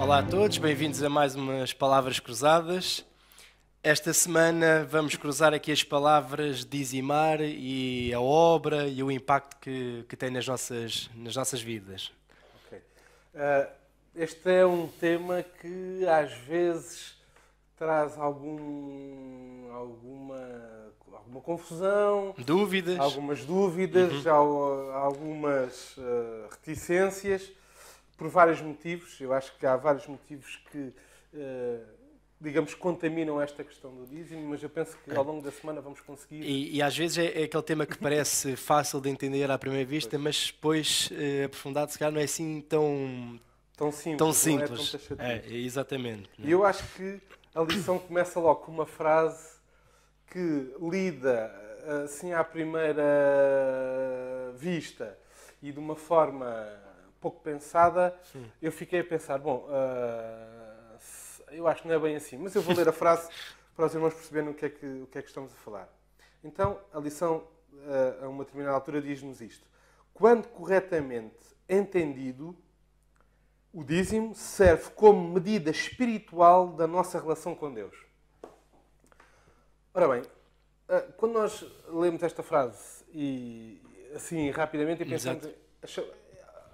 Olá a todos, bem-vindos a mais umas Palavras Cruzadas. Esta semana vamos cruzar aqui as palavras dizimar e a obra e o impacto que tem nas nossas vidas. Ok. Este é um tema que às vezes traz alguma confusão, Dúvidas? algumas dúvidas, algumas reticências, por vários motivos. Eu acho que há vários motivos que, digamos, contaminam esta questão do dízimo, mas eu penso que ao longo da semana vamos conseguir... E às vezes é aquele tema que parece fácil de entender à primeira vista, mas depois, aprofundado, se calhar não é assim tão simples. tão Não simples. é tão taxativo. Exatamente. E eu acho que a lição começa logo com uma frase que lida assim à primeira vista e de uma forma pouco pensada. Eu fiquei a pensar, bom, eu acho que não é bem assim, mas eu vou ler a frase para os irmãos perceberem o que é que estamos a falar. Então, a lição, a uma determinada altura, diz-nos isto. Quando corretamente entendido, o dízimo serve como medida espiritual da nossa relação com Deus. Ora bem, quando nós lemos esta frase e assim rapidamente e pensamos,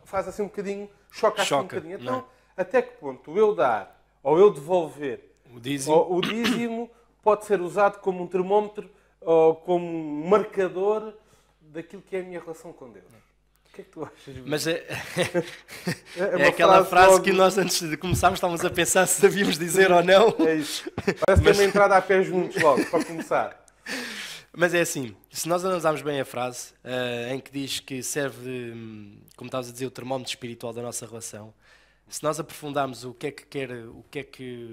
faz assim um bocadinho, choca assim um bocadinho. Então, não é? Até que ponto eu dar ou eu devolver O dízimo, o dízimo pode ser usado como um termómetro ou como um marcador daquilo que é a minha relação com Deus? O que é que tu achas? mas é uma aquela frase logo... que nós antes de começarmos estávamos a pensar se devíamos dizer ou não. É isso. Parece que é uma entrada a pé juntos logo, para começar. Mas é assim, se nós analisarmos bem a frase, em que diz que serve, como estavas a dizer, o termómetro espiritual da nossa relação, se nós aprofundarmos o que é que quer,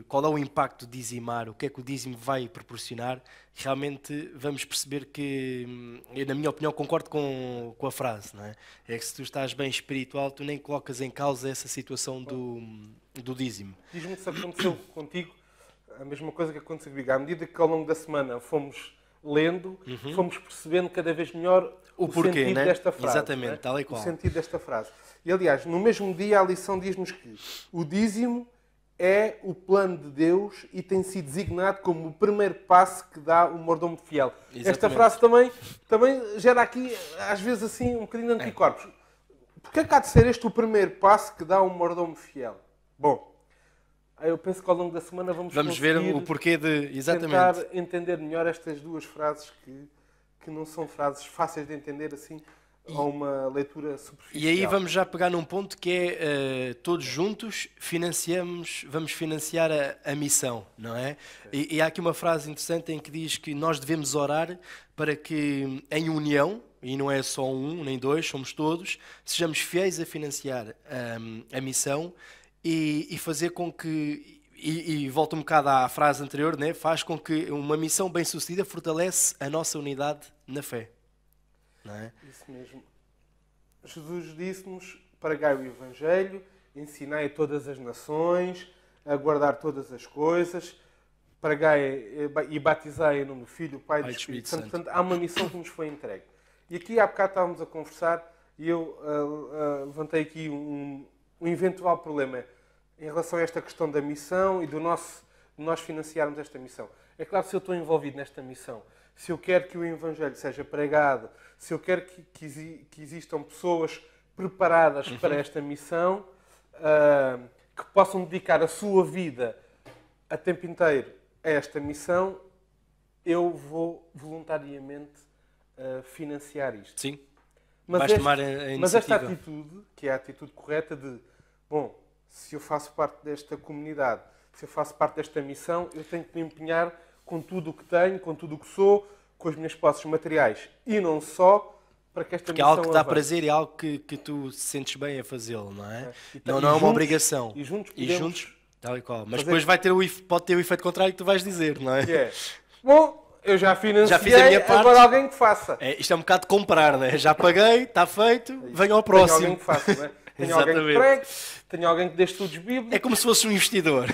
qual é o impacto de dizimar, o que é que o dízimo vai proporcionar, realmente vamos perceber que, eu, na minha opinião, concordo com a frase, não é? É que se tu estás bem espiritual, tu nem colocas em causa essa situação do dízimo. Diz-me se aconteceu contigo a mesma coisa que aconteceu comigo. À medida que ao longo da semana fomos lendo, fomos percebendo cada vez melhor o porquê, sentido né? desta frase. Exatamente, tal e qual. O sentido desta frase. E, aliás, no mesmo dia a lição diz-nos que o dízimo é o plano de Deus e tem sido designado como o primeiro passo que dá o mordomo fiel. Exatamente. Esta frase também gera aqui, às vezes, assim, um bocadinho de anticorpos. Porquê que há de ser este o primeiro passo que dá o mordomo fiel? Bom, eu penso que ao longo da semana vamos ver o porquê de... Exatamente. Tentar entender melhor estas duas frases que não são frases fáceis de entender assim a uma leitura superficial. E aí vamos já pegar num ponto que é todos juntos vamos financiar a missão, não é? E há aqui uma frase interessante em que diz que nós devemos orar para que em união, e não é só um nem dois, somos todos, sejamos fiéis a financiar a missão e fazer com que, e volto um bocado à frase anterior, né? Faz com que uma missão bem-sucedida fortalece a nossa unidade na fé. Não é? Isso mesmo. Jesus disse-nos: pregai o Evangelho, ensinai a todas as nações, a guardar todas as coisas, pregai e batizai em nome do Filho, do Pai e do Espírito Santo. Portanto, há uma missão que nos foi entregue. E aqui há bocado estávamos a conversar e eu levantei aqui um eventual problema em relação a esta questão da missão e de nós financiarmos esta missão. É claro, se eu estou envolvido nesta missão, se eu quero que o Evangelho seja pregado, se eu quero que existam pessoas preparadas para esta missão, que possam dedicar a sua vida a tempo inteiro a esta missão, eu vou voluntariamente financiar isto. Sim. Mas tomar a iniciativa. Mas esta atitude, que é a atitude correta de, bom, se eu faço parte desta comunidade, se eu faço parte desta missão, eu tenho que me empenhar com tudo o que tenho, com tudo o que sou, com as minhas posses materiais e não só, para que esta Porque é missão algo que dá avance. prazer e algo que tu sentes bem a fazê-lo, não é? Então, Não é uma obrigação. E juntos E podemos juntos, tal e qual. Mas fazer- depois pode ter o efeito contrário que tu vais dizer, não é? que é, bom, eu já financiei, Já fiz a minha parte. agora alguém que faça. Isto é um bocado de comprar, não é? Já paguei, está feito, venho ao Tenho próximo. alguém que faça, não é? Tenho alguém que Exatamente. pregue, tenho alguém que dê estudos bíblicos. É como se fosse um investidor.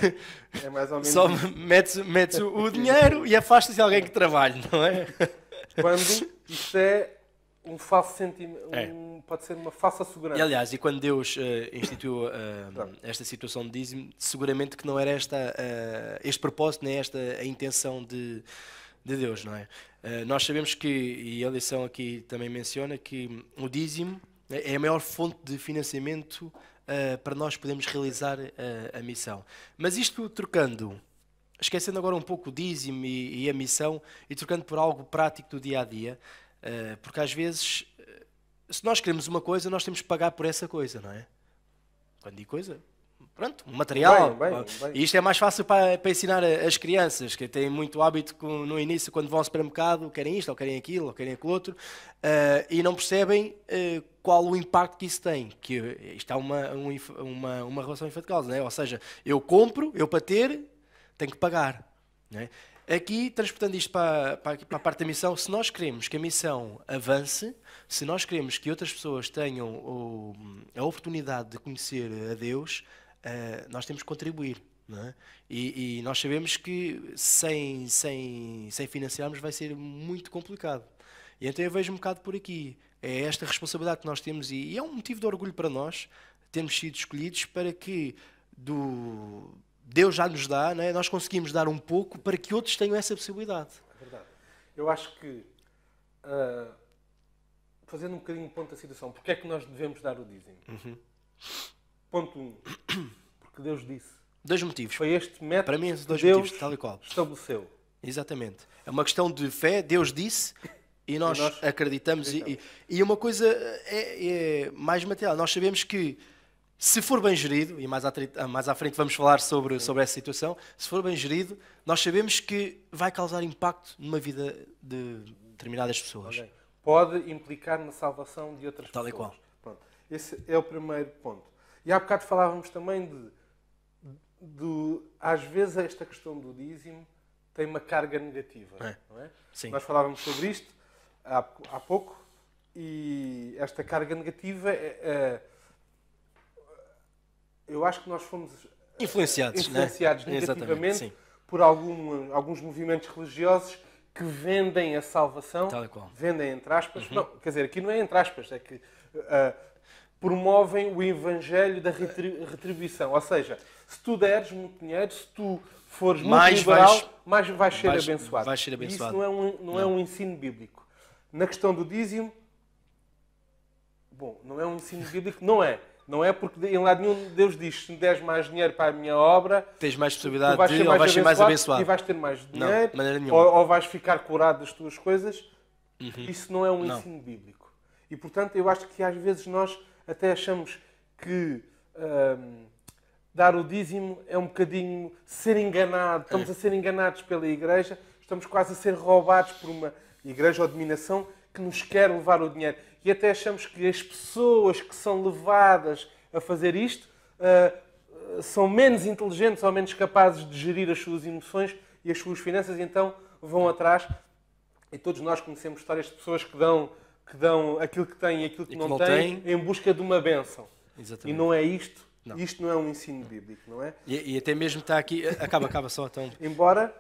É mais ou menos Só isso. metes o dinheiro e afastas-te de alguém que trabalhe, não é? Quando isto é um falso sentimento, pode ser uma falsa segurança. E aliás, e quando Deus instituiu esta situação de dízimo, seguramente que não era este propósito, nem esta a intenção de Deus, não é? Nós sabemos que, e a lição aqui também menciona, que o dízimo é a maior fonte de financiamento para nós podermos realizar a missão. Mas isto trocando, esquecendo agora um pouco o dízimo e a missão, e trocando por algo prático do dia-a-dia, porque às vezes, se nós queremos uma coisa, nós temos que pagar por essa coisa, não é? Quando digo coisa, pronto, um material. Bem. E isto é mais fácil para ensinar as crianças, que têm muito hábito no início, quando vão ao supermercado, querem isto, ou querem aquilo, ou querem aquilo outro, e não percebem qual o impacto que isso tem. Que isto há uma relação efeito de causa, não é? Ou seja, eu compro, eu para ter, tenho que pagar, não é? Aqui, transportando isto para a parte da missão, se nós queremos que a missão avance, se nós queremos que outras pessoas tenham a oportunidade de conhecer a Deus, nós temos que contribuir. Não é? E nós sabemos que sem financiarmos vai ser muito complicado. E então eu vejo um bocado por aqui. É esta responsabilidade que nós temos e é um motivo de orgulho para nós termos sido escolhidos para que Deus já nos dá, não é? Nós conseguimos dar um pouco para que outros tenham essa possibilidade. É verdade. Eu acho que, fazendo um bocadinho de ponto da situação, porque é que nós devemos dar o dízimo? Ponto 1. Porque Deus disse. 2 motivos. Foi este método para mim, 2 que Deus motivos, tal e qual. estabeleceu. Exatamente. É uma questão de fé, Deus disse e nós acreditamos. E uma coisa é mais material. Nós sabemos que se for bem gerido, e mais à frente vamos falar sobre essa situação, se for bem gerido, nós sabemos que vai causar impacto numa vida de determinadas pessoas. Okay. Pode implicar na salvação de outras pessoas. Tal e qual. Pronto. Esse é o primeiro ponto. E há bocado falávamos também às vezes esta questão do dízimo tem uma carga negativa. Não é? Sim. Nós falávamos sobre isto há pouco e esta carga negativa eu acho que nós fomos influenciados negativamente por alguns movimentos religiosos que vendem a salvação, vendem entre aspas, não, quer dizer, aqui não é entre aspas, é que promovem o evangelho da retribuição, ou seja, se tu deres muito dinheiro, se tu fores muito liberal, mais vais ser abençoado. Vais ser abençoado. Isso não é um ensino bíblico. Na questão do dízimo, não é um ensino bíblico, não é. Não é porque em lado nenhum Deus diz, se me deres mais dinheiro para a minha obra, tens mais possibilidade ou vais ser mais abençoado. E vais ter mais dinheiro, ou vais ficar curado das tuas coisas. Isso não é um ensino bíblico. E, portanto, eu acho que às vezes nós até achamos que dar o dízimo é um bocadinho ser enganado. Estamos a ser enganados pela Igreja, estamos quase a ser roubados por uma Igreja ou dominação que nos quer levar o dinheiro. E até achamos que as pessoas que são levadas a fazer isto são menos inteligentes ou menos capazes de gerir as suas emoções e as suas finanças, e então vão atrás. E todos nós conhecemos histórias de pessoas que dão aquilo que têm e aquilo que não têm em busca de uma bênção. Exatamente. E não é isto. Não. Isto não é um ensino bíblico, não é? E até mesmo está aqui... Acaba só, então. Embora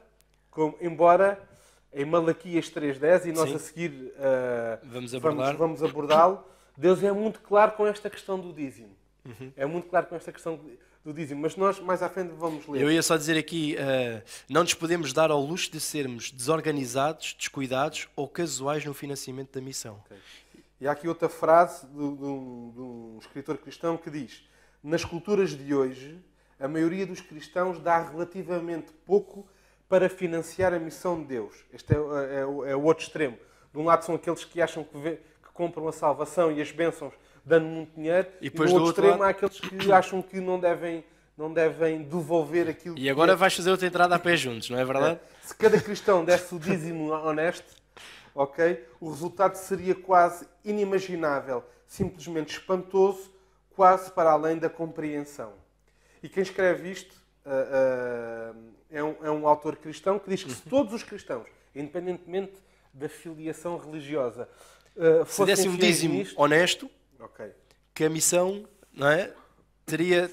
em Malaquias 3.10, e nós a seguir vamos abordá-lo, Deus é muito claro com esta questão do dízimo. É muito claro com esta questão do dízimo, mas nós mais à frente vamos ler. Eu ia só dizer aqui, não nos podemos dar ao luxo de sermos desorganizados, descuidados ou casuais no financiamento da missão. Okay. E há aqui outra frase de um escritor cristão que diz: nas culturas de hoje, a maioria dos cristãos dá relativamente pouco para financiar a missão de Deus. Este é o outro extremo. De um lado são aqueles que acham que compram a salvação e as bênçãos dando muito dinheiro, e do outro extremo há aqueles que acham que não devem devolver aquilo E agora vais fazer outra entrada a pé juntos, não é verdade? Se cada cristão desse o dízimo honesto, o resultado seria quase inimaginável, simplesmente espantoso, quase para além da compreensão. E quem escreve isto é um autor cristão que diz que se todos os cristãos, independentemente da filiação religiosa, se dessem um dízimo honesto, que a missão, não é, teria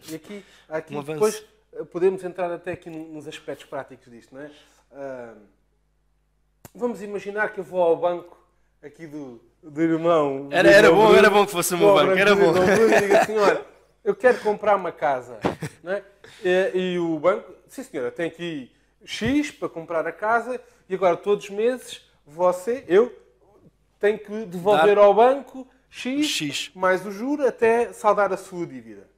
e aqui depois podemos entrar até aqui nos aspectos práticos disto, não é? Vamos imaginar que eu vou ao banco aqui do irmão. Era bom que fosse o meu banco, era bom. E diga assim, olha, eu quero comprar uma casa. Não é? E o banco, sim senhora, tem aqui X para comprar a casa e agora todos os meses eu tenho que devolver ao banco X mais o juro até saldar a sua dívida.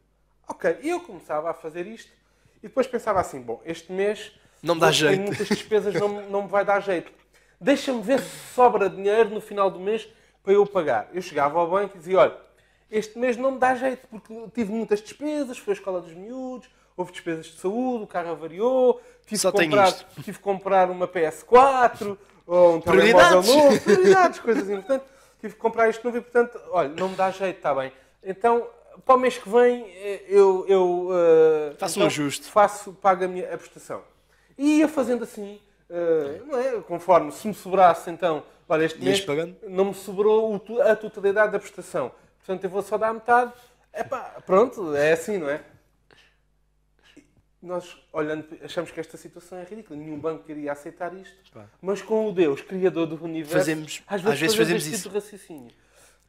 Ok, eu começava a fazer isto e depois pensava assim, bom, este mês não me dá jeito. Tenho muitas despesas, não me vai dar jeito. Deixa-me ver se sobra dinheiro no final do mês para eu pagar. Eu chegava ao banco e dizia, olha, este mês não me dá jeito porque tive muitas despesas, foi a escola dos miúdos, houve despesas de saúde, o carro avariou, tive que comprar uma PS4 ou um telemóvel novo, prioridades, coisas importantes. Tive que comprar isto novo e, portanto, olha, não me dá jeito, está bem. Então, para o mês que vem, eu faço um ajuste. Pago a prestação. E ia fazendo assim, não é? Conforme, se me sobrasse, então, olha, este mês não me sobrou a totalidade da prestação. Portanto, eu vou só dar a metade. Epá, pronto, é assim, não é? Nós, olhando, achamos que esta situação é ridícula. Nenhum banco queria aceitar isto. Mas com o Deus, Criador do Universo, às vezes fazemos isso. Tipo de raciocínio.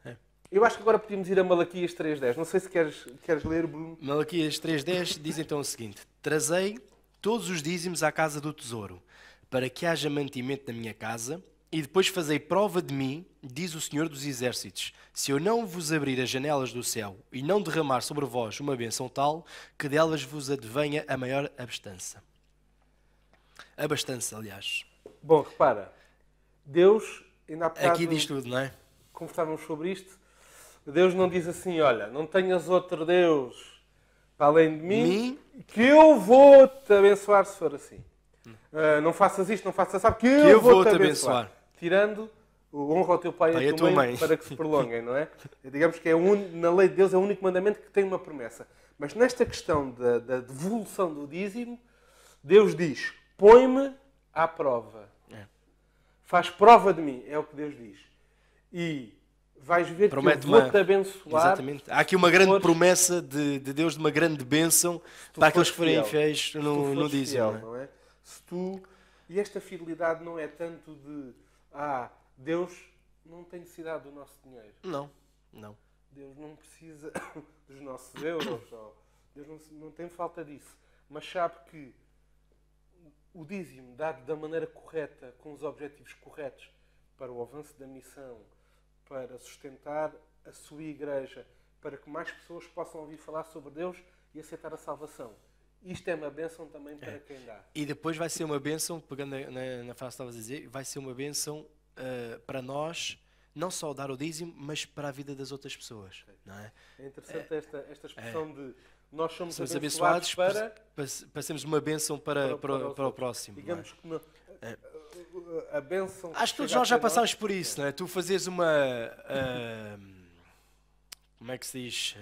É. Eu acho que agora podíamos ir a Malaquias 3.10. Não sei se queres ler, Bruno. Malaquias 3.10 diz então o seguinte: trazei todos os dízimos à casa do tesouro, para que haja mantimento na minha casa, e depois fazei prova de mim, diz o Senhor dos Exércitos, se eu não vos abrir as janelas do céu e não derramar sobre vós uma bênção tal, que delas vos advenha a maior abastança. Abastança, aliás. Bom, repara, Deus, ainda há bocado, aqui diz tudo, não é? Conversávamos sobre isto. Deus não diz assim, olha, não tenhas outro Deus para além de mim, que eu vou-te abençoar se for assim. Não faças isto, não faças sabe que eu vou-te abençoar. Tirando o honra ao teu pai e à tua mãe para que se prolonguem, não é? Digamos que na lei de Deus é o único mandamento que tem uma promessa. Mas nesta questão da devolução do dízimo, Deus diz, põe-me à prova. Faz prova de mim, é o que Deus diz. E vais ver que eu vou-te abençoar. Exatamente. Há aqui uma grande promessa de Deus, de uma grande bênção para aqueles que forem fiéis no dízimo. Não é? E esta fidelidade não é tanto de Deus não tem necessidade do nosso dinheiro. Não. Deus não precisa dos nossos euros. Deus não tem falta disso. Mas sabe que o dízimo dado da maneira correta, com os objetivos corretos, para o avanço da missão, para sustentar a sua igreja, para que mais pessoas possam ouvir falar sobre Deus e aceitar a salvação. Isto é uma bênção também para quem dá. E depois vai ser uma bênção, pegando na frase que estavas a dizer, vai ser uma bênção para nós, não só dar o dízimo, mas para a vida das outras pessoas. Não é? É interessante esta expressão de nós somos abençoados para sermos uma bênção para o próximo. Digamos que a bênção... Acho que todos nós já passámos por isso, não é? Tu fazes uma... como é que se diz?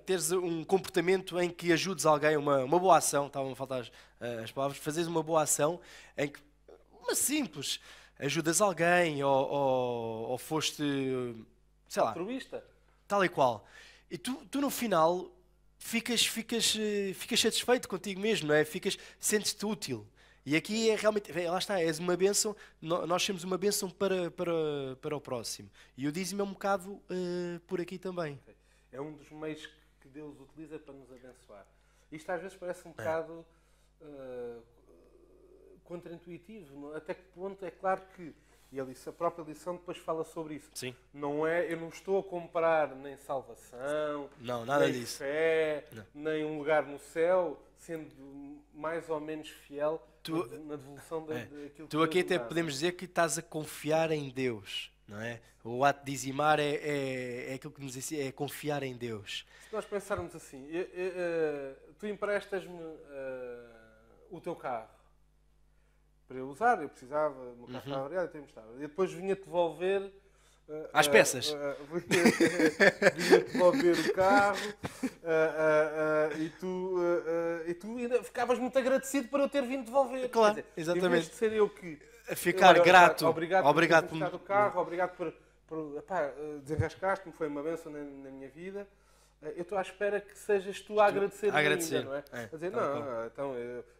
Teres um comportamento em que ajudes alguém, uma boa ação, estavam a faltar as palavras, fazeres uma boa ação em que, uma simples, ajudas alguém ou foste, sei lá, altruísta, tal e qual. E tu no final ficas satisfeito contigo mesmo, não é? Sentes-te útil. E aqui é realmente, lá está, és uma bênção, nós somos uma bênção para o próximo. E o dízimo é um bocado por aqui também. É um dos meios que Deus utiliza para nos abençoar. Isto às vezes parece um bocado contraintuitivo. Até que ponto é claro que, e a própria lição depois fala sobre isso. Sim. Eu não estou a comprar nem salvação, nada nem disso. Fé, nem um lugar no céu, sendo mais ou menos fiel na devolução daquilo que tu aqui até podemos dizer que estás a confiar em Deus. Não é? O ato de dizimar é aquilo que nos diz, é confiar em Deus. Se nós pensarmos assim, tu emprestas-me o teu carro para eu usar, eu precisava, o meu carro estava avariado, e depois vinha-te devolver às peças. Vinha-te devolver o carro e tu ainda ficavas muito agradecido por eu ter vindo devolver. Claro, dizer, exatamente. Em vez de ser eu que... Ficar grato. Obrigado por ter o carro, obrigado por desenrascaste-me, foi uma bênção na minha vida. Eu estou à espera que sejas tu a agradecer ainda, não é? A dizer,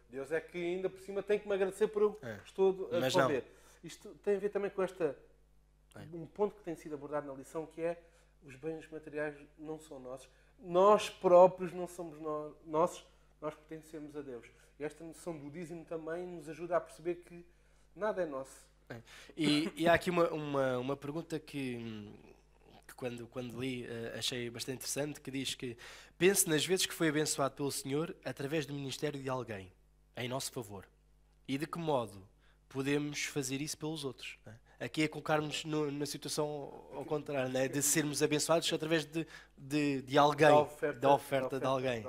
Deus é que ainda por cima tem que me agradecer por eu que estou a devolver. Isto tem a ver também com esta um ponto que tem sido abordado na lição, que é os bens materiais não são nossos. Nós próprios não somos nossos, nós pertencemos a Deus. E esta noção do dízimo também nos ajuda a perceber que nada é nosso. E há aqui uma pergunta que quando li achei bastante interessante, que diz que pense nas vezes que foi abençoado pelo Senhor através do ministério de alguém, em nosso favor. E de que modo podemos fazer isso pelos outros? Não é? Aqui é colocarmos na situação ao contrário, não é? De sermos abençoados através de alguém, da oferta de alguém.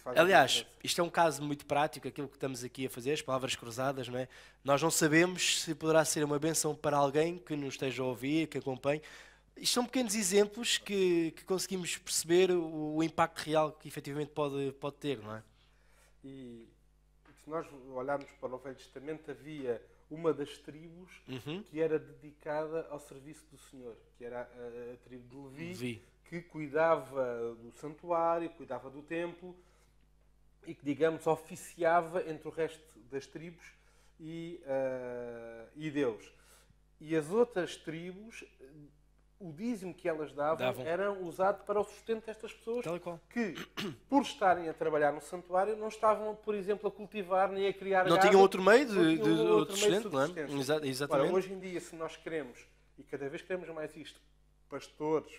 Aliás, isto é um caso muito prático, aquilo que estamos aqui a fazer, as palavras cruzadas, não é? Nós não sabemos se poderá ser uma bênção para alguém que nos esteja a ouvir, que acompanhe. Isto são pequenos exemplos que conseguimos perceber o impacto real que efetivamente pode ter, não é? E se nós olharmos para o Velho Testamento, havia uma das tribos que era dedicada ao serviço do Senhor, que era a tribo de Levi, que cuidava do santuário, cuidava do templo e que, digamos, oficiava entre o resto das tribos e Deus. E as outras tribos, o dízimo que elas davam era usado para o sustento destas pessoas que, por estarem a trabalhar no santuário, não estavam, por exemplo, a cultivar nem a criar gado. Não tinham outro meio de sustento, não é? Exatamente. Ora, hoje em dia, se nós queremos, e cada vez queremos mais isto, pastores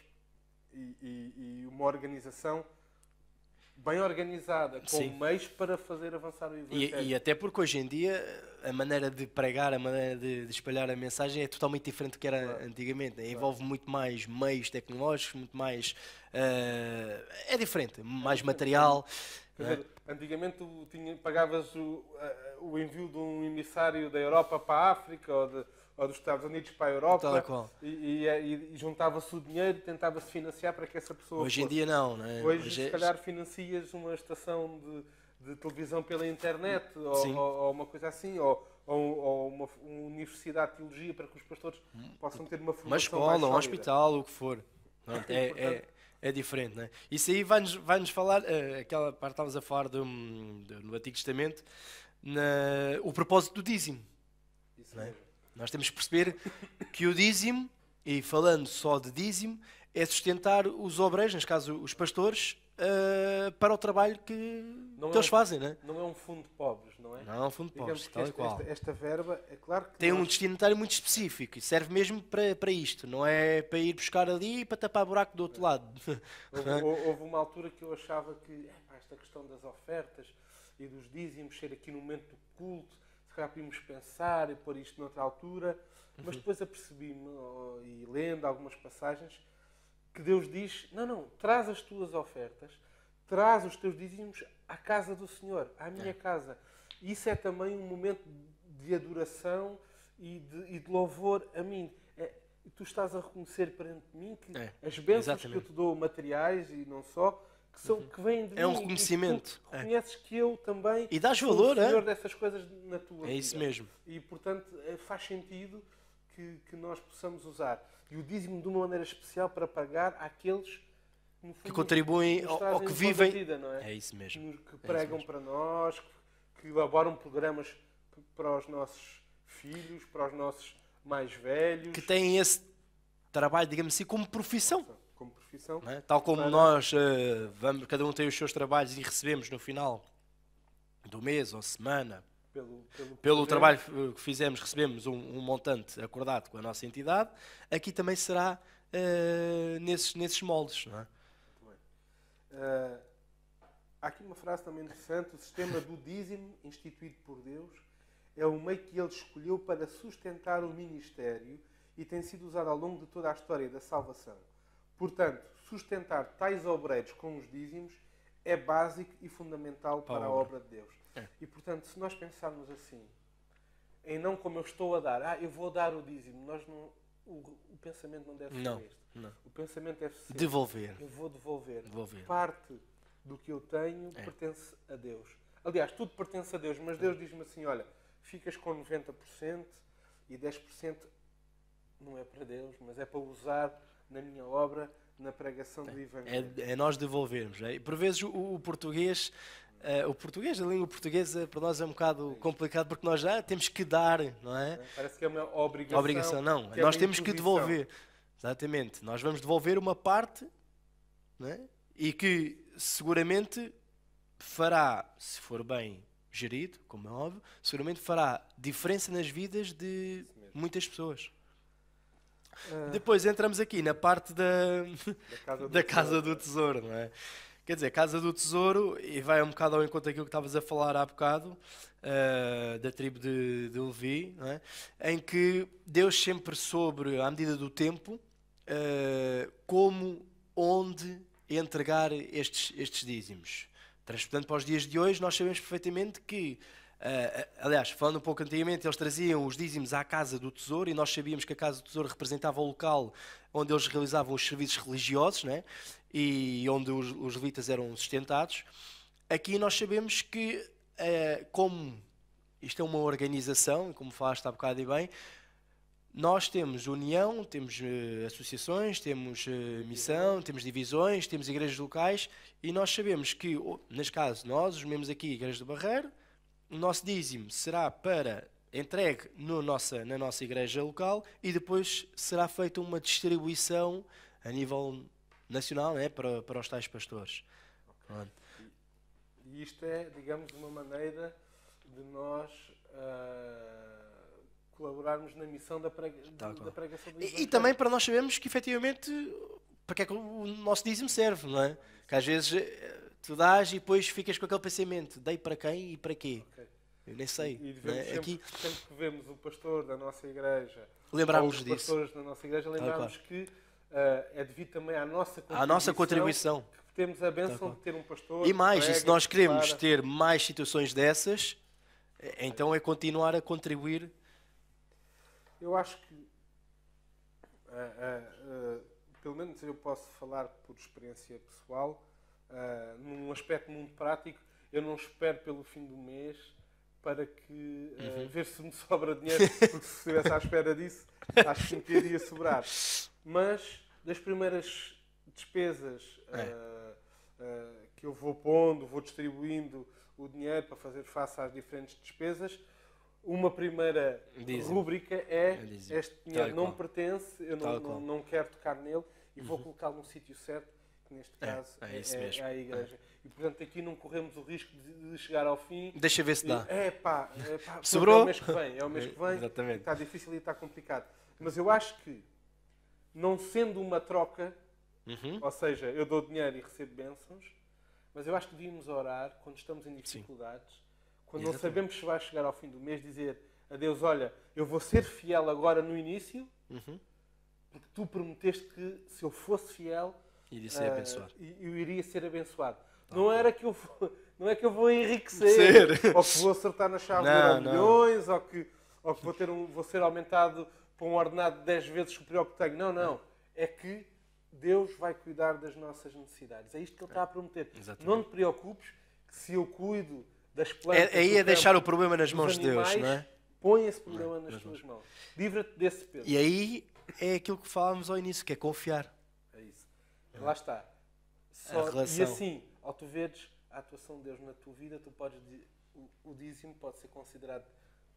e uma organização bem organizada, com meios para fazer avançar o Evangelho. E até porque hoje em dia a maneira de pregar, a maneira de espalhar a mensagem é totalmente diferente do que era antigamente. Envolve muito mais meios tecnológicos, muito mais... é diferente, mais material. Quer dizer, antigamente tu pagavas o envio de um emissário da Europa para a África ou dos Estados Unidos para a Europa e juntava-se o dinheiro e tentava-se financiar para que essa pessoa Hoje em dia não é? Hoje se calhar financias uma estação de televisão pela internet ou uma coisa assim, ou uma universidade de teologia para que os pastores possam ter uma formação uma escola, um hospital, o que for. É diferente, não é? Isso aí vai-nos falar, aquela parte que estavas a falar no Antigo Testamento, o propósito do dízimo. Isso não é? mesmo. Nós temos que perceber que o dízimo, e falando só de dízimo, é sustentar os obreiros, neste caso os pastores, para o trabalho que eles fazem. Não é? Não é um fundo de pobres, não é? Não é um fundo de pobres, tal e qual. Esta verba, é claro que tem um destinatário muito específico e serve mesmo para isto, não é para ir buscar ali e para tapar buraco do outro lado. Houve uma altura que eu achava que esta questão das ofertas e dos dízimos ser aqui no momento do culto, se calhar podíamos pensar e pôr isto noutra altura, mas depois apercebi-me, e lendo algumas passagens, que Deus diz, não, traz as tuas ofertas, traz os teus dízimos à casa do Senhor, à minha casa. Isso é também um momento de adoração e de louvor a mim. Tu estás a reconhecer perante mim que as bênçãos que eu te dou, materiais e não só, que vêm de mim. É um reconhecimento. Tu reconheces que eu também e dás sou valor, o Senhor dessas coisas na tua vida. É isso mesmo. E, portanto, faz sentido que nós possamos usar. E o dízimo de uma maneira especial para pagar àqueles no fundo, que contribuem ao que vivem. Vida, não é? É isso mesmo. Que pregam para nós, que elaboram programas para os nossos filhos, para os nossos mais velhos. Que têm esse trabalho, digamos assim, como profissão. Como profissão. Não é? Tal como nós, cada um tem os seus trabalhos e recebemos no final do mês ou semana. Pelo trabalho que fizemos, recebemos um montante acordado com a nossa entidade. Aqui também será nesses moldes. Não é? Muito bem. Há aqui uma frase também interessante. O sistema do dízimo, instituído por Deus, é o meio que Ele escolheu para sustentar o ministério e tem sido usado ao longo de toda a história da salvação. Portanto, sustentar tais obreiros com os dízimos é básico e fundamental para a obra de Deus. E, portanto, se nós pensarmos assim, em não como eu estou a dar, eu vou dar o dízimo, o pensamento não deve ser este. Não. O pensamento deve ser... Devolver. Eu vou devolver. Parte do que eu tenho pertence a Deus. Aliás, tudo pertence a Deus, mas Deus diz-me assim, olha, ficas com 90% e 10% não é para Deus, mas é para usar na minha obra, na pregação do Evangelho. É nós devolvermos. É? Por vezes o português O português, a língua portuguesa, para nós é um bocado complicado porque nós já temos que dar, não é? Parece que é uma obrigação. Obrigação, não. Que é Nós uma temos que imposição. devolver. Exatamente. Nós vamos devolver uma parte, não é? E que seguramente fará, se for bem gerido, como é óbvio, seguramente fará diferença nas vidas de muitas pessoas. Depois entramos aqui na parte da Casa do Tesouro, não é? Quer dizer, Casa do Tesouro, e vai um bocado ao encontro daquilo que estavas a falar há bocado, da tribo de Levi, não é? Em que Deus sempre soube, à medida do tempo, como, onde entregar estes dízimos. Transportando para os dias de hoje, nós sabemos perfeitamente que, aliás, falando um pouco antigamente, eles traziam os dízimos à Casa do Tesouro e nós sabíamos que a Casa do Tesouro representava o local onde eles realizavam os serviços religiosos, né? E onde os levitas eram sustentados. Aqui nós sabemos que, como isto é uma organização, como falaste há bocado e bem, nós temos união, temos associações, temos missão, temos divisões, temos igrejas locais e nós sabemos que, neste caso, nós, os membros aqui, Igreja do Barreiro, o nosso dízimo será entregue na nossa igreja local e depois será feita uma distribuição a nível nacional, né, para os tais pastores. Okay. E isto é, digamos, uma maneira de nós colaborarmos na missão da pregação do Evangelho. E também para nós sabermos que, efetivamente, para que é que o nosso dízimo serve, não é? Que às vezes tu dás e depois ficas com aquele pensamento, dei para quem e para quê? Okay. Eu nem sei. E devemos sempre que vemos o pastor da nossa igreja, lembrarmos ou os pastores da nossa igreja, lembrarmos que é devido também à nossa contribuição. Que temos a bênção de ter um pastor. E mais, e se nós queremos ter mais situações dessas, então é continuar a contribuir. Eu acho que, pelo menos eu posso falar por experiência pessoal, num aspecto muito prático, eu não espero pelo fim do mês para que ver se me sobra dinheiro, porque se estivesse à espera disso, acho que me teria sobrar. Mas das primeiras despesas que eu vou pondo, vou distribuindo o dinheiro para fazer face às diferentes despesas, uma primeira rúbrica é este dinheiro não me pertence, eu não quero tocar nele e vou colocá-lo no sítio certo, que neste caso é a igreja. E portanto aqui não corremos o risco de chegar ao fim. Deixa ver se dá. Sobrou? É o mês que vem, Exatamente. Está difícil e está complicado. Mas eu acho que, não sendo uma troca, ou seja, eu dou dinheiro e recebo bênçãos, mas eu acho que devíamos orar quando estamos em dificuldades. Quando não sabemos se vai chegar ao fim do mês, dizer a Deus, olha, eu vou ser fiel agora no início, porque tu prometeste que se eu fosse fiel, eu iria ser abençoado. Não é que eu vou enriquecer, ou que vou acertar na chave de milhões, ou que vou ser aumentado para um ordenado 10 vezes superior ao que tenho. Não. É que Deus vai cuidar das nossas necessidades. É isto que Ele está a prometer. Exatamente. Não te preocupes que se eu cuido das plantas... Aí é deixar o problema nas mãos de Deus, não é? Põe esse problema nas tuas mãos. Livra-te desse peso. E aí é aquilo que falávamos ao início, que é confiar. É isso. Lá está. E assim, ao tu veres a atuação de Deus na tua vida, o dízimo pode ser considerado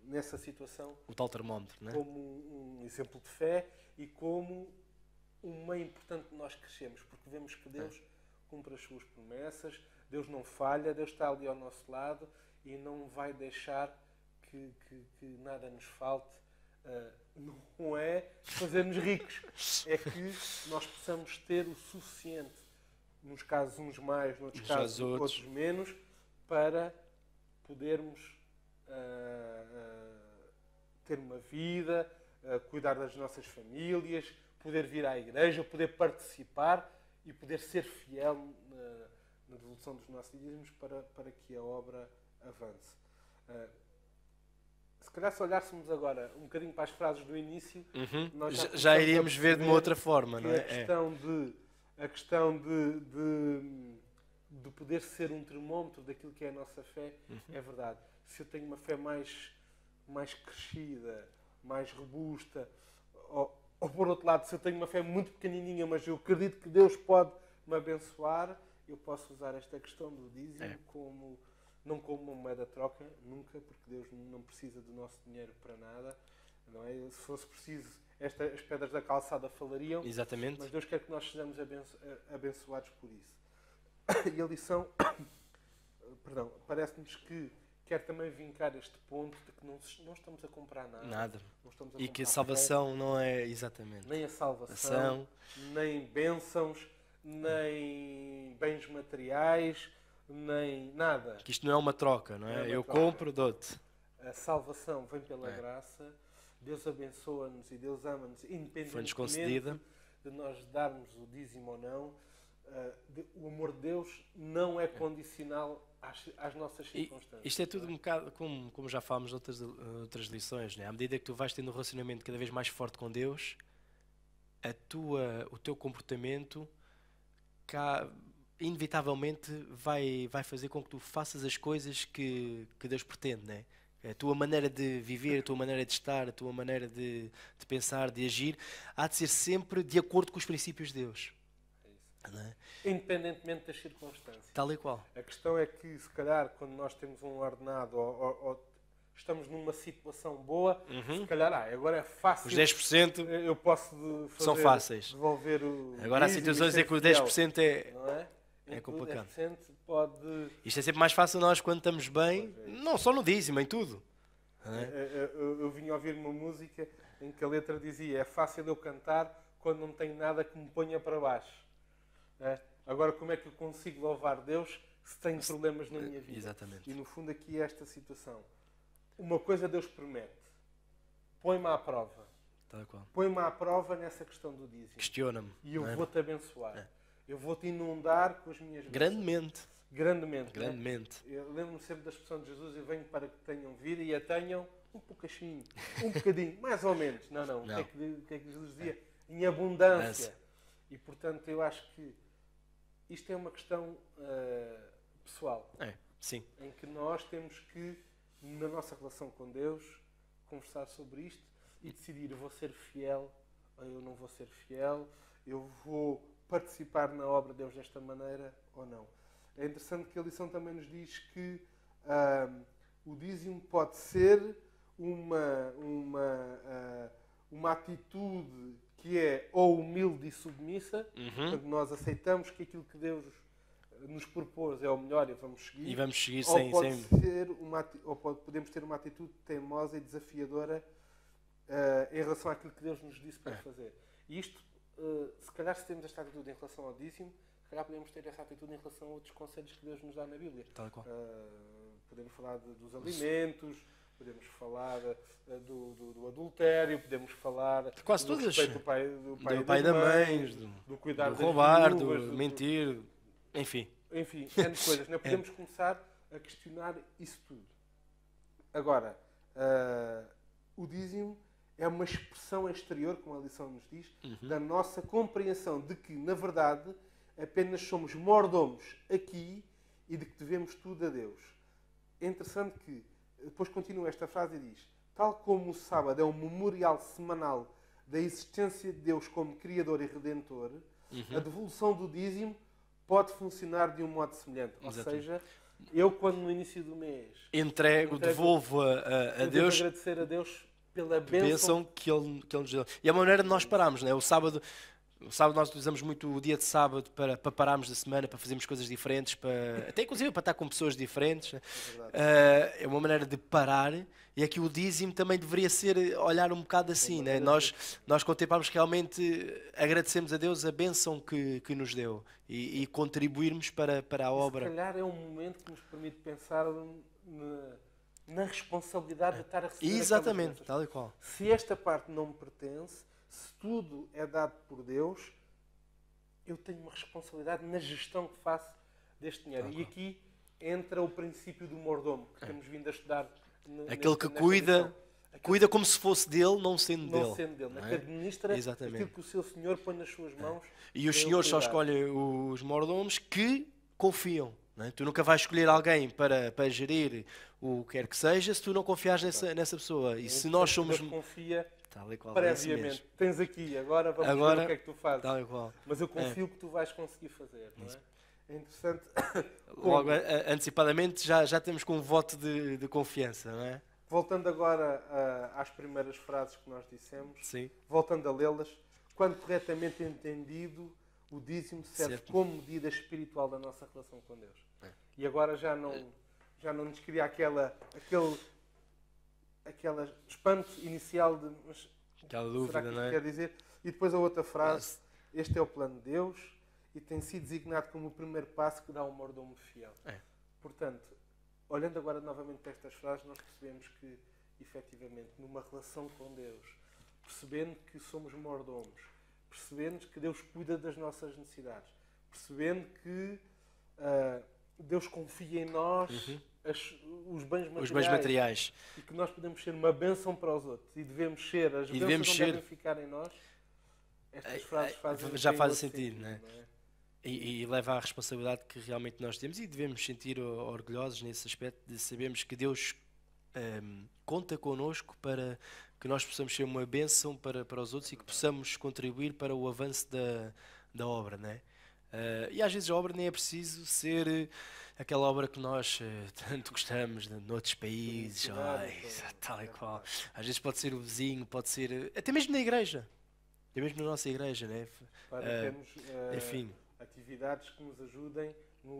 nessa situação o tal termómetro, não é? Como um exemplo de fé e como um meio importante de nós crescermos, porque vemos que Deus cumpre as suas promessas, Deus não falha, Deus está ali ao nosso lado e não vai deixar que nada nos falte. Não é fazer-nos ricos, é que nós possamos ter o suficiente, nos casos uns mais, noutros casos outros menos, para podermos ter uma vida, cuidar das nossas famílias, poder vir à igreja, poder participar e poder ser fiel na devolução dos nossos dízimos para que a obra avance. Se calhar se olhássemos agora um bocadinho para as frases do início, nós já iríamos ver de uma outra forma, não é? A questão de poder ser um termómetro daquilo que é a nossa fé é verdade. Se eu tenho uma fé mais crescida, mais robusta, ou por outro lado, se eu tenho uma fé muito pequenininha, mas eu acredito que Deus pode me abençoar, eu posso usar esta questão do dízimo como não como uma moeda de troca, nunca, porque Deus não precisa do nosso dinheiro para nada, não é? Se fosse preciso, as pedras da calçada falariam. Exatamente. Mas Deus quer que nós sejamos abençoados por isso. E a lição, perdão, parece-nos que quer também vincar este ponto de que não estamos a comprar nada. Nada. Não estamos a E comprar que a salvação não é exatamente. nem a salvação, nem bênçãos, nem bens materiais, nem nada. Que isto não é uma troca, não é? Não é uma Eu troca. compro, dou-te. A salvação vem pela graça, Deus abençoa-nos e Deus ama-nos, Foi-nos independentemente concedida. de nós darmos o dízimo ou não. O amor de Deus não é condicional às nossas circunstâncias. Isto é tudo um bocado, como já falámos outras lições, né? À medida que tu vais tendo um relacionamento cada vez mais forte com Deus, o teu comportamento inevitavelmente vai fazer com que tu faças as coisas que Deus pretende, né? A tua maneira de viver, a tua maneira de estar, a tua maneira de pensar, de agir, há de ser sempre de acordo com os princípios de Deus. Não é? Independentemente das circunstâncias. Tal e qual. A questão é que, se calhar, quando nós temos um ordenado ou estamos numa situação boa, se calhar, agora é fácil. Os 10% eu posso são fáceis. Devolver o agora há situações em que o 10% não é? É complicado. 10% pode... Isto é sempre mais fácil nós quando estamos bem, não só no dízimo, em tudo. Eu vim ouvir uma música em que a letra dizia: é fácil eu cantar quando não tenho nada que me ponha para baixo. Agora, como é que eu consigo louvar Deus se tenho problemas na minha vida? Exatamente. E no fundo aqui é esta situação. Uma coisa Deus promete: põe-me à prova. Tal e qual. Põe-me à prova nessa questão do dízimo. Questiona-me. E eu vou-te abençoar. Eu vou-te inundar com as minhas bênçãos. Grandemente. Grandemente. Grandemente. Né? Eu lembro-me sempre da expressão de Jesus: eu venho para que tenham vida e a tenham um pouquinho, um bocadinho, mais ou menos. Não. O que é que Jesus dizia? Em abundância. E portanto eu acho que isto é uma questão pessoal. Sim. Em que nós temos que, na nossa relação com Deus, conversar sobre isto e decidir: eu vou ser fiel ou eu não vou ser fiel, eu vou participar na obra de Deus desta maneira ou não. É interessante que a lição também nos diz que o dízimo pode ser uma atitude que é ou humilde e submissa, portanto nós aceitamos que aquilo que Deus nos propôs é o melhor e vamos seguir. E vamos seguir ou podemos ter uma atitude teimosa e desafiadora em relação àquilo que Deus nos disse para fazer. E isto, se calhar, se temos esta atitude em relação ao dízimo, se calhar podemos ter essa atitude em relação a outros conselhos que Deus nos dá na Bíblia. Tal qual. Podemos falar dos alimentos, podemos falar do adultério, podemos falar de quase do todas. respeito do pai e da mãe, mãe, do cuidar do das roubar, viúvas, do mentir, enfim. Enfim, N coisas. Não podemos começar a questionar isso tudo. Agora, o dízimo é uma expressão exterior, como a lição nos diz, da nossa compreensão de que, na verdade, apenas somos mordomos aqui e de que devemos tudo a Deus. É interessante que depois continua esta frase e diz: tal como o sábado é um memorial semanal da existência de Deus como Criador e Redentor, a devolução do dízimo pode funcionar de um modo semelhante. Exatamente. Ou seja, eu quando no início do mês devolvo a Deus, agradecer a Deus pela bênção que Ele nos deu. E é uma maneira de nós pararmos, não é? O sábado nós utilizamos muito o dia de sábado para pararmos da semana, para fazermos coisas diferentes, até inclusive para estar com pessoas diferentes. Né? É uma maneira de parar, e aqui o dízimo também deveria ser olhar um bocado assim. Né? Nós contemplamos realmente, agradecemos a Deus a bênção que nos deu e contribuirmos para a obra. Se calhar é um momento que nos permite pensar na responsabilidade de estar a receber. Exatamente, tal e qual. Se esta parte não me pertence, se tudo é dado por Deus, eu tenho uma responsabilidade na gestão que faço deste dinheiro. E aqui entra o princípio do mordomo, que temos vindo a estudar. Aquele que cuida como se fosse dele, não sendo dele. Não é? Que administra aquilo que o seu senhor põe nas suas mãos. E os senhores só escolhem os mordomos que confiam. Não é? Tu nunca vais escolher alguém para gerir o que quer que seja se tu não confiares nessa pessoa. E se nós somos... confia tal e qual, previamente. Tens aqui, agora vamos ver o que é que tu fazes. Tal e qual. Mas eu confio que tu vais conseguir fazer. Não é? É interessante. Logo, antecipadamente, já temos com um voto de confiança, não é? Voltando agora às primeiras frases que nós dissemos, Sim. voltando a lê-las, quando corretamente entendido, o dízimo serve como medida espiritual da nossa relação com Deus. E agora já não nos cria aquele espanto inicial de mas aquela dúvida, será que isto não é? quer dizer? E depois a outra frase, este é o plano de Deus e tem sido designado como o primeiro passo que dá um mordomo fiel. Portanto, olhando agora novamente para estas frases, nós percebemos que, efetivamente, numa relação com Deus, percebendo que somos mordomos, percebendo que Deus cuida das nossas necessidades, percebendo que Deus confia em nós os bens materiais e que nós podemos ser uma bênção para os outros e devemos ser, as bênçãos não devem ficar em nós, estas frases já fazem sentido, não é? E leva à responsabilidade que realmente nós temos e devemos sentir orgulhosos nesse aspecto de sabermos que Deus conta connosco para que nós possamos ser uma bênção para os outros e que possamos contribuir para o avanço da obra, não é? E às vezes a obra nem é preciso ser aquela obra que nós tanto gostamos noutros países, tal e qual. Às vezes pode ser o vizinho, pode ser até mesmo na igreja, até mesmo na nossa igreja, não é? Temos, enfim, atividades que nos ajudem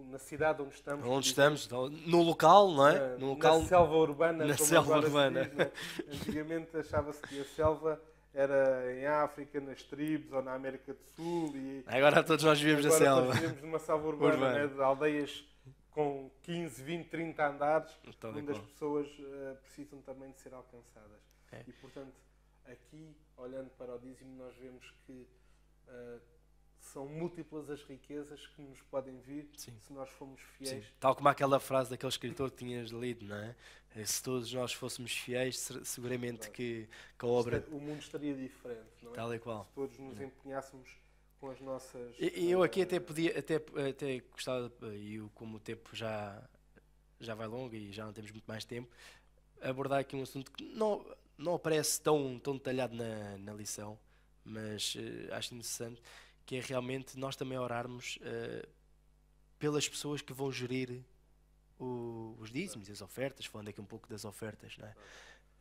na cidade onde estamos. Onde estamos, no local, não é? No local, na selva urbana. Na selva urbana. Diz, né? Antigamente achava-se que a selva era em África, nas tribos ou na América do Sul. E agora todos nós vivemos na selva. Agora vivemos numa selva urbana, né? De aldeias com 15, 20, 30 andares, onde as pessoas precisam também de ser alcançadas. E, portanto, aqui, olhando para o dízimo, nós vemos que são múltiplas as riquezas que nos podem vir se nós formos fiéis. Sim. Tal como aquela frase daquele escritor que tinhas lido, não é? Se todos nós fôssemos fiéis, seguramente que a obra... O mundo estaria diferente, não é? Tal e qual. Se todos nos empenhássemos com as nossas... Eu aqui até gostava, e como o tempo já vai longo e já não temos muito mais tempo, abordar aqui um assunto que não aparece tão detalhado na lição, mas acho interessante, que é realmente nós também orarmos pelas pessoas que vão gerir os dízimos e as ofertas, falando aqui um pouco das ofertas, não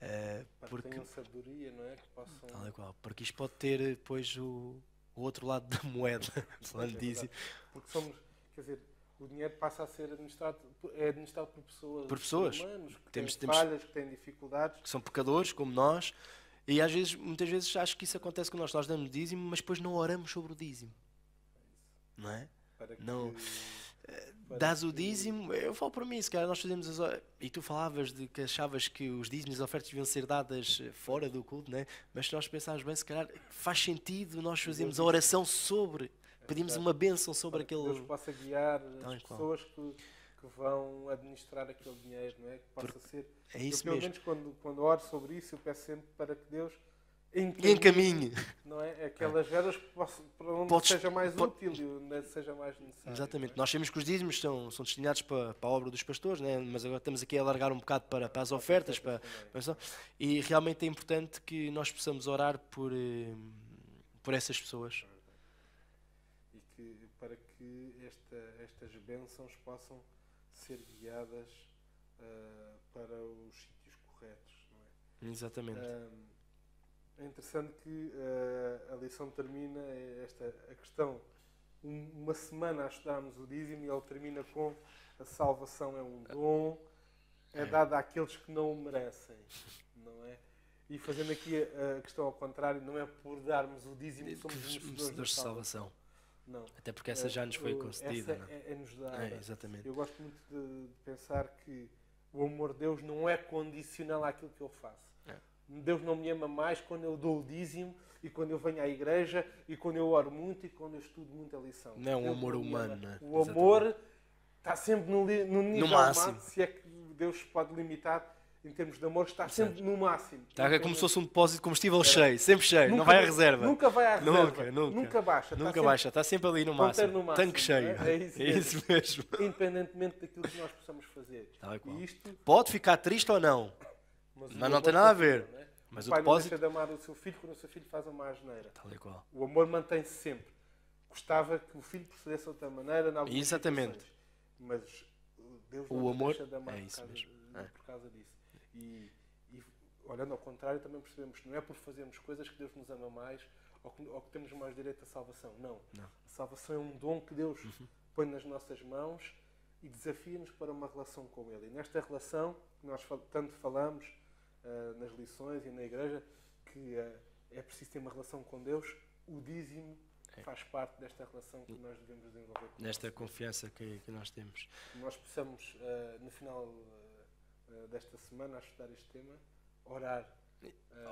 é? Porque tenham sabedoria, não é? Que possam... Tal e qual, porque isto pode ter depois o outro lado da moeda, falando de dízimo. Porque somos, quer dizer, o dinheiro passa a ser administrado por pessoas. Por pessoas. Humanos, que têm falhas, que têm dificuldades. Que são pecadores, como nós. E muitas vezes acho que isso acontece com nós damos dízimo, mas depois não oramos sobre o dízimo. Não é? Dás o dízimo, eu falo por mim, se calhar nós fazemos e tu falavas de que achavas que os dízimos e as ofertas deviam ser dadas fora do culto, não é? Mas se nós pensarmos bem, se calhar faz sentido nós fazermos a oração sobre, pedimos uma bênção sobre aquele... Que Deus possa guiar as pessoas que vão administrar aquele dinheiro, não é? Que possa ser... É isso pelo mesmo. menos quando oro sobre isso, eu peço sempre para que Deus encaminhe, não é? Aquelas verbas para onde seja mais útil e onde seja mais necessário. Exatamente. É? Nós sabemos que os dízimos são destinados para a obra dos pastores, né? Mas agora estamos aqui a alargar um bocado para as ofertas. E realmente é importante que nós possamos orar por essas pessoas. E para que estas bênçãos possam ser guiadas para os sítios corretos. Não é? Exatamente. É interessante que a lição termina, a questão, uma semana a estudarmos o dízimo e ele termina com a salvação é um dom, é dado àqueles que não o merecem, não é? E fazendo aqui a questão ao contrário, não é por darmos o dízimo que somos merecedores de salvação. Não. Até porque essa já nos foi concedida. Essa é-nos dada. Exatamente. Eu gosto muito de pensar que o amor de Deus não é condicional àquilo que eu faço. Deus não me ama mais quando eu dou o dízimo e quando eu venho à igreja e quando eu oro muito e quando eu estudo muita lição. Não é um amor humano, não é? O amor está sempre no nível máximo. Se é que Deus pode limitar em termos de amor, está sempre no máximo. Está como se fosse um depósito de combustível cheio, sempre cheio, não vai à reserva. Nunca vai à reserva. Nunca baixa. Nunca baixa, está sempre ali no máximo. Tanque cheio. É isso mesmo. Independentemente daquilo que nós possamos fazer. E isto pode ficar triste ou não. Mas não tem nada a ver. Não é? Mas o pai depósito... não deixa de amar o seu filho quando o seu filho faz uma asneira. Tal e qual. O amor mantém-se sempre. gostava que o filho procedesse de outra maneira em algumas Exatamente. situações. Mas Deus O não amor deixa de amar é isso mesmo. por causa disso. E olhando ao contrário, também percebemos que não é por fazermos coisas que Deus nos ama mais ou que temos mais direito à salvação. Não. A salvação é um dom que Deus põe nas nossas mãos e desafia-nos para uma relação com Ele. E nesta relação, que nós tanto falamos nas lições e na igreja, que é preciso ter uma relação com Deus, o dízimo faz parte desta relação que nós devemos desenvolver. Nesta confiança que nós temos. Nós possamos, no final desta semana, a estudar este tema, orar.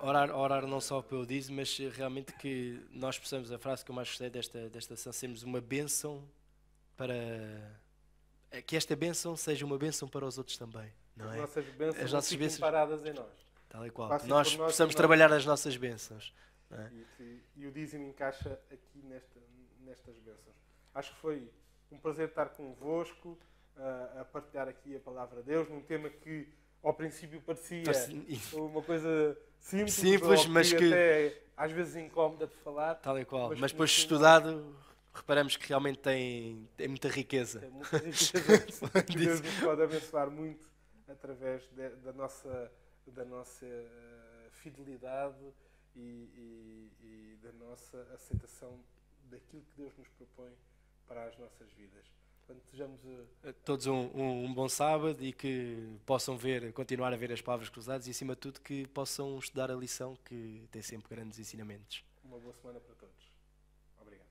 Orar não só pelo dízimo, mas realmente que nós possamos, a frase que eu mais gostei desta ação, sermos uma bênção para... Que esta bênção seja uma bênção para os outros também. Não é? As nossas bênçãos paradas em nós. Tal e qual. Nós possamos trabalhar as nossas bênçãos. Não é? E o dízimo encaixa aqui nestas bênçãos. Acho que foi um prazer estar convosco, a partilhar aqui a palavra de Deus, num tema que ao princípio parecia uma coisa simples mas que até às vezes incómoda de falar. Tal e qual. Mas depois estudado, reparamos que realmente tem muita riqueza. Tem muita riqueza. Que Deus nos pode abençoar muito através da nossa fidelidade e da nossa aceitação daquilo que Deus nos propõe para as nossas vidas. Portanto, desejamos a todos um bom sábado e que possam continuar a ver as palavras cruzadas e, acima de tudo, que possam estudar a lição, que tem sempre grandes ensinamentos. Uma boa semana para todos. Obrigado.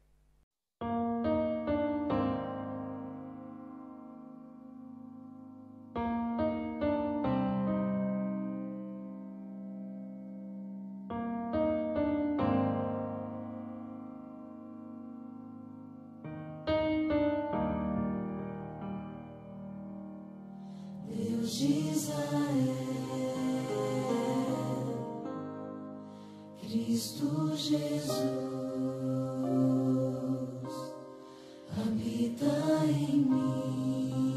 De Israel, Cristo Jesus habita em mim,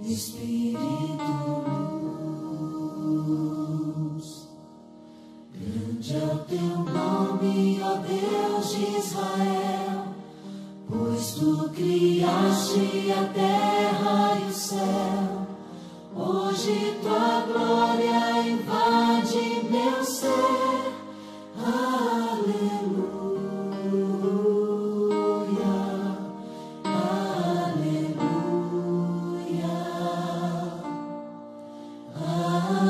Espírito luz, grande é o teu nome, ó Deus de Israel, pois tu criaste a terra e o céu. Hoje tua glória invade meu ser. Aleluia, aleluia, aleluia,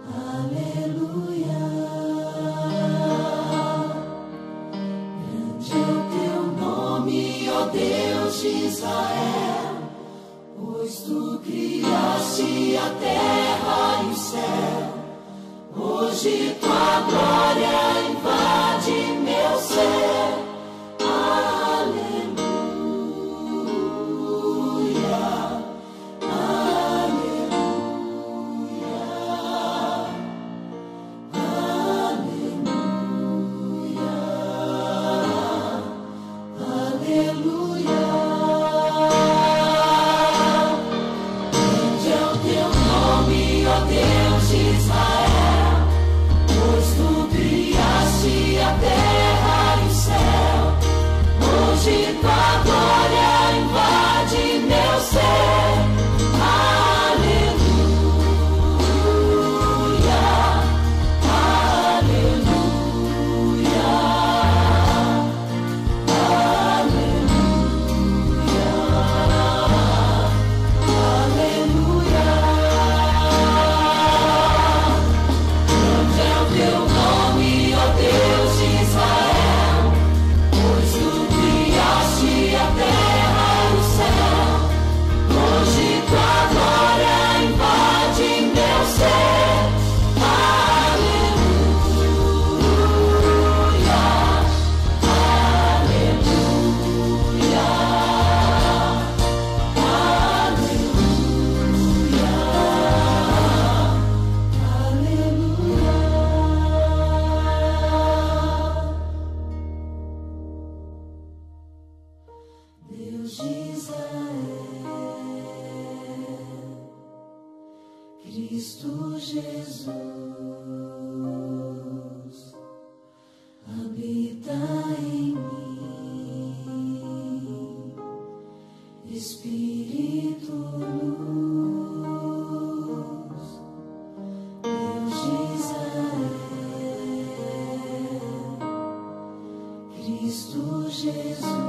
aleluia. Deus de Israel, pois tu criaste a terra e o céu. Hoje tua glória invade meu ser. Aleluia, aleluia, aleluia. Ó Deus de Israel, pois tu criaste a terra e o céu. Hoje tua glória invade meu ser. Aleluia, aleluia, aleluia, Deus de Israel, pois tu criaste a terra e o céu. Hoje tua glória invade meu ser. Aleluia, aleluia, aleluia, Deus de Israel, Cristo Jesus Jesus.